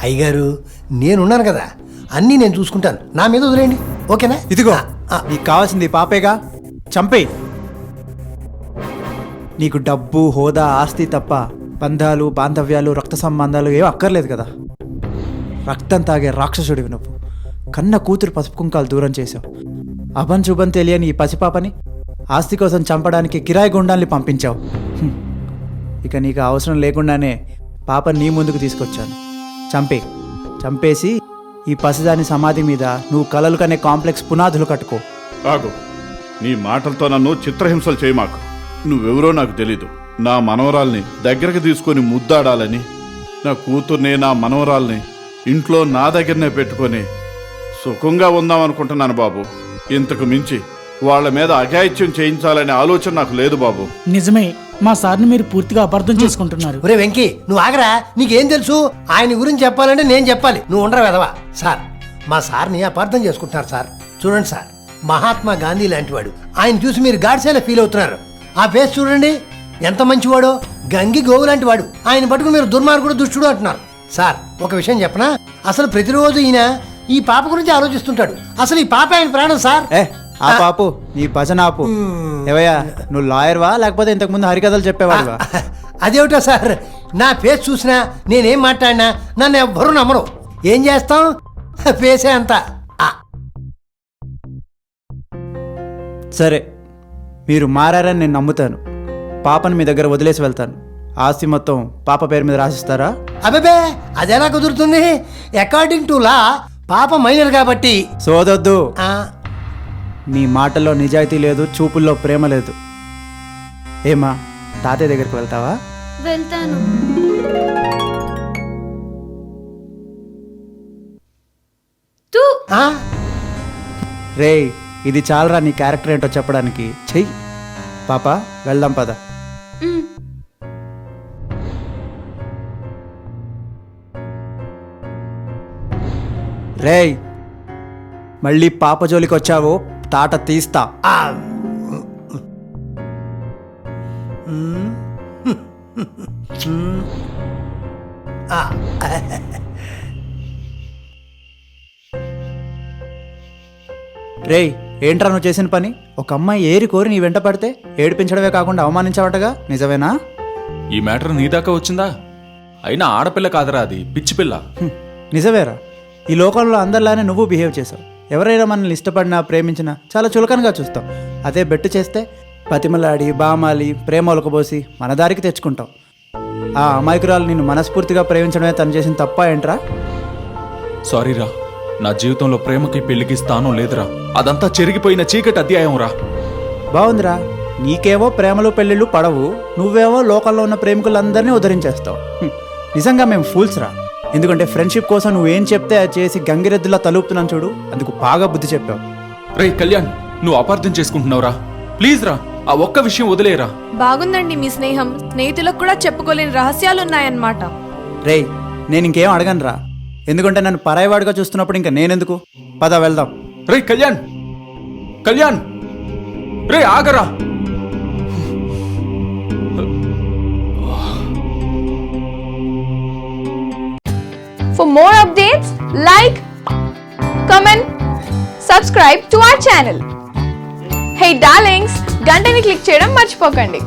అయ్యగారు నేనున్నాను కదా, అన్నీ నేను చూసుకుంటాను, నా మీద వదిలేయండి, ఓకేనా? ఇదిగో నీకు కావాల్సింది పాపేగా, చంపేయి. నీకు డబ్బు, హోదా, ఆస్తి తప్ప బంధాలు, బాంధవ్యాలు, రక్త సంబంధాలు ఏం అక్కర్లేదు కదా. రక్తం తాగే రాక్షసుడివి నువ్వు. కన్న కూతురు పసుపు కుంకాలు దూరం చేసావు. అభం శుభం తెలియని ఈ పసిపాపని ఆస్తి కోసం చంపడానికి కిరాయి గుండాల్ని పంపించావు. ఇక నీకు అవసరం లేకుండానే పాప నీ ముందుకు తీసుకొచ్చాను. చంపేసి ఈ పసిదాని సమాధి మీద నువ్వు కలలు కనే కాంప్లెక్స్ పునాదులు కట్టుకో. ఆగు, నీ మాటలతో నన్ను చిత్రహింసలు చేయమాకు. నువ్వెవరో నాకు తెలీదు. నా మనవరాల్ని దగ్గరకు తీసుకొని ముద్దాడాలని, నా కూతుర్ని, నా మనవరాల్ని ఇంట్లో నా దగ్గరనే పెట్టుకొని సుఖంగా ఉందామనుకుంటున్నాను బాబు. ఇంతకు మించి వాళ్ళ మీద అఘాయిత్యం చేయించాలనే ఆలోచన నాకు లేదు బాబు. నిజమే, మా సార్ని మీరు పూర్తిగా అపార్థం చేసుకుంటున్నారు. ఒరే వెంకీ, నువ్వు ఆగరా, నీకేం తెలుసు? ఆయన గురించి చెప్పాలంటే నేను చెప్పాలి, నువ్వు ఉండరా వెదవా. సార్, మా సార్ని అపార్థం చేసుకుంటున్నారు సార్. చూడండి సార్, మహాత్మా గాంధీ లాంటి వాడు, ఆయన చూసి మీరు గాడ్సేలా ఫీల్ అవుతున్నారు. ఆ ఫేస్ చూడండి, ఎంత మంచివాడో, గంగి గోవు లాంటి వాడు. ఆయన పట్టుకుని మీరు దుర్మార్గుడు, దుష్టుడు అంటున్నారు. సార్, ఒక విషయం చెప్పనా, అసలు ప్రతిరోజు ఈయన ఈ పాప గురించి ఆలోచిస్తుంటాడు. అసలు ఈ పాప ఆయన ప్రాణం సార్. ఆ పాపు, నీ భజన ఆపు. ఏవయ్యా, నువ్వు లాయర్వా లేకపోతే ఇంతకుముందు హరికథలు చెప్పేవాడివా? అదేమిటో సార్, నా ఫేస్ చూసినా నేనేం మాట్లాడినా నన్ను ఎవ్వరూ నమ్మరు. ఏం చేస్తాం, ఫేసే అంతా. సరే, మీరు మారని నేను నమ్ముతాను. పాపను మీ దగ్గర వదిలేసి వెళ్తాను. ఆస్తి మొత్తం పాప పేరు మీద రాసిస్తారా? అబ్బే, అది ఎలా కుదురుతుంది? అకార్డింగ్ టు లా పాప మైనర్ కాబట్టి. సోదొద్దు. నీ మాటల్లో నిజాయితీ లేదు, చూపుల్లో ప్రేమ లేదు. ఏమా, తాతయ్య దగ్గరికి వెళ్తావా? వెళ్తాను. రేయ్, ఇది చాలరా నీ క్యారెక్టర్ ఏంటో చెప్పడానికి. చెయ్యి పాప, వెళ్దాం పద. రేయ్, మళ్ళీ పాప జోలికి వచ్చావు, తాట తీస్తా. రేయ్, ఏంట్రా నువ్వు చేసిన పని? ఒక అమ్మాయి ఏరి కోరి నీ వెంట పడితే ఏడిపించడమే కాకుండా అవమానించావటగా, నిజమేనా? ఈ మ్యాటర్ నీ దాకా వచ్చిందా? అయినా ఆడపిల్ల కాదరా, అది పిచ్చి పిల్ల. నిజమేరా, ఈ లోకంలో అందరిలానే నువ్వు బిహేవ్ చేసావు. ఎవరైనా మనల్ని ఇష్టపడినా, ప్రేమించినా చాలా చులకనగా చూస్తాం. అదే బెట్టు చేస్తే బతిమలాడి, బామాలి, ప్రేమ ఒలకబోసి మన దారికి తెచ్చుకుంటాం. ఆ అమాయకురాలు నిన్ను మనస్ఫూర్తిగా ప్రేమించడమే తను చేసిన తప్ప ఏంట్రా? సారీరా, నా జీవితంలో ప్రేమకి పెళ్లికి స్థానం లేదురా. అదంతా చెరిగిపోయిన చీకటి అధ్యాయం రా. బాగుందిరా, నీకేవో ప్రేమలు పెళ్ళిళ్ళు పడవు, నువ్వేవో లోకంలో ఉన్న ప్రేమికులందరినీ ఉద్ధరించేస్తావు. నిజంగా మేము ఫూల్స్ రా. ఎందుకంటే ఫ్రెండ్షిప్ కోసం నువ్వేం చెప్తే అది చేసి గంగిరెద్దులా తలుపుతున్నాను చూడు, అందుకు బాగా బుద్ధి చెప్పావు. రే కళ్యాణ్, నువ్వు అపార్థం చేసుకుంటున్నావురా. ప్లీజ్ రా, ఆ ఒక్క విషయం వదిలేరా. బాగుందండి మీ స్నేహం, స్నేహితులకు కూడా చెప్పుకోలేని రహస్యాలున్నాయన్నమాట. రేయ్, నేను ఇంకేం అడగను రా, ఎందుకంటే నన్ను పరాయివాడిగా చూస్తున్నప్పుడు ఇంకా నేనెందుకు. పద వెళ్దాం. రే కళ్యాణ్, కళ్యాణ్, రే ఆగరా. For more updates, like, comment, subscribe to our channel. Hey darlings, గంటని click చేయడం మర్చిపోకండి.